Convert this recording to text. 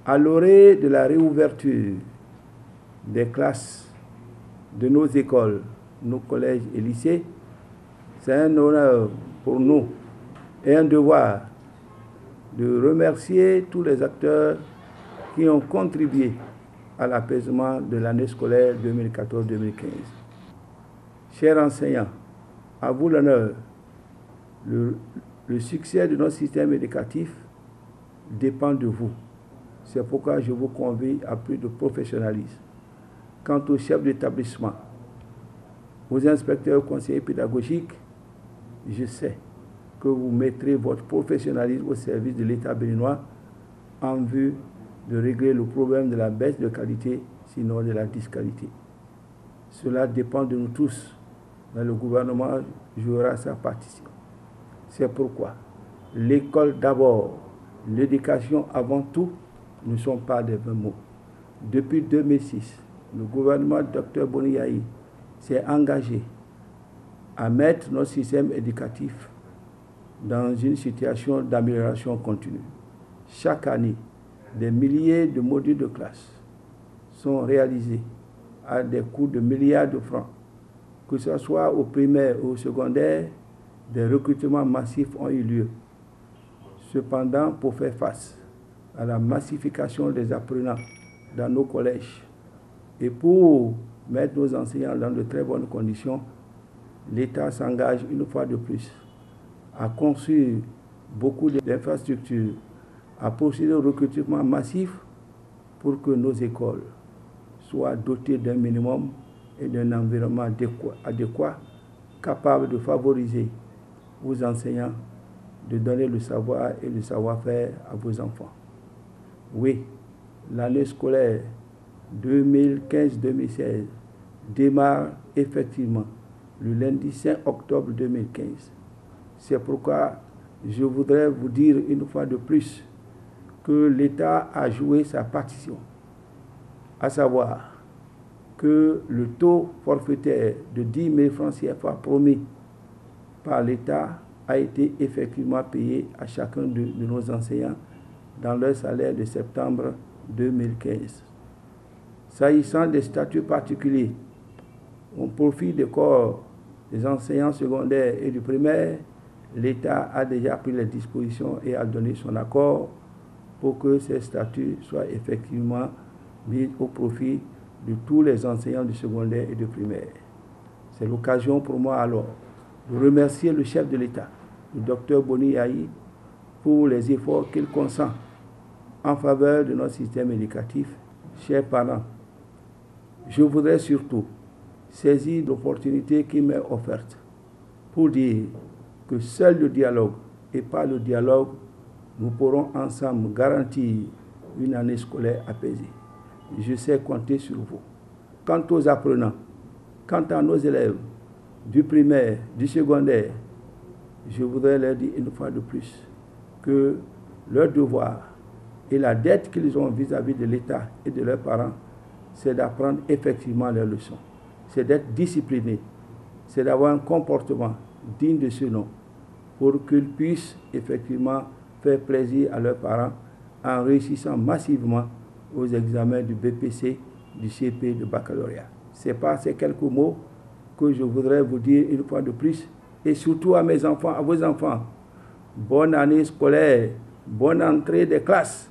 À l'orée de la réouverture des classes de nos écoles, nos collèges et lycées, c'est un honneur pour nous et un devoir de remercier tous les acteurs qui ont contribué à l'apaisement de l'année scolaire 2014-2015. Chers enseignants, à vous l'honneur. Le succès de notre système éducatif dépend de vous. C'est pourquoi je vous convie à plus de professionnalisme. Quant aux chefs d'établissement, aux inspecteurs conseillers pédagogiques, je sais que vous mettrez votre professionnalisme au service de l'État béninois en vue de régler le problème de la baisse de qualité, sinon de la disqualité. Cela dépend de nous tous, mais le gouvernement jouera sa partition. C'est pourquoi l'école d'abord, l'éducation avant tout ne sont pas des vains mots. Depuis 2006, le gouvernement Dr Boni Yayi s'est engagé à mettre notre système éducatif dans une situation d'amélioration continue. Chaque année, des milliers de modules de classe sont réalisés à des coûts de milliards de francs. Que ce soit au primaire ou au secondaire, des recrutements massifs ont eu lieu. Cependant, pour faire face à la massification des apprenants dans nos collèges et pour mettre nos enseignants dans de très bonnes conditions, l'État s'engage une fois de plus à construire beaucoup d'infrastructures, à procéder au recrutement massif pour que nos écoles soient dotées d'un minimum et d'un environnement adéquat, capable de favoriser aux enseignants de donner le savoir et le savoir-faire à vos enfants. Oui, l'année scolaire 2015-2016 démarre effectivement le lundi 5 octobre 2015. C'est pourquoi je voudrais vous dire une fois de plus que l'État a joué sa partition, à savoir que le taux forfaitaire de 10 000 francs CFA promis par l'État a été effectivement payé à chacun de nos enseignants dans leur salaire de septembre 2015. S'agissant des statuts particuliers, au profit des corps des enseignants secondaires et du primaire, l'État a déjà pris les dispositions et a donné son accord pour que ces statuts soient effectivement mis au profit de tous les enseignants du secondaire et du primaire. C'est l'occasion pour moi alors de remercier le chef de l'État, le docteur Boni Yayi, pour les efforts qu'il consent en faveur de notre système éducatif. Chers parents, je voudrais surtout saisir l'opportunité qui m'est offerte pour dire que seul le dialogue et par le dialogue, nous pourrons ensemble garantir une année scolaire apaisée. Je sais compter sur vous. Quant aux apprenants, quant à nos élèves du primaire, du secondaire, je voudrais leur dire une fois de plus que leur devoir et la dette qu'ils ont vis-à-vis de l'État et de leurs parents, c'est d'apprendre effectivement leurs leçons. C'est d'être disciplinés, c'est d'avoir un comportement digne de ce nom pour qu'ils puissent effectivement faire plaisir à leurs parents en réussissant massivement aux examens du BPC, du CP, du baccalauréat. C'est par ces quelques mots que je voudrais vous dire une fois de plus, et surtout à mes enfants, à vos enfants, bonne année scolaire, bonne entrée des classes.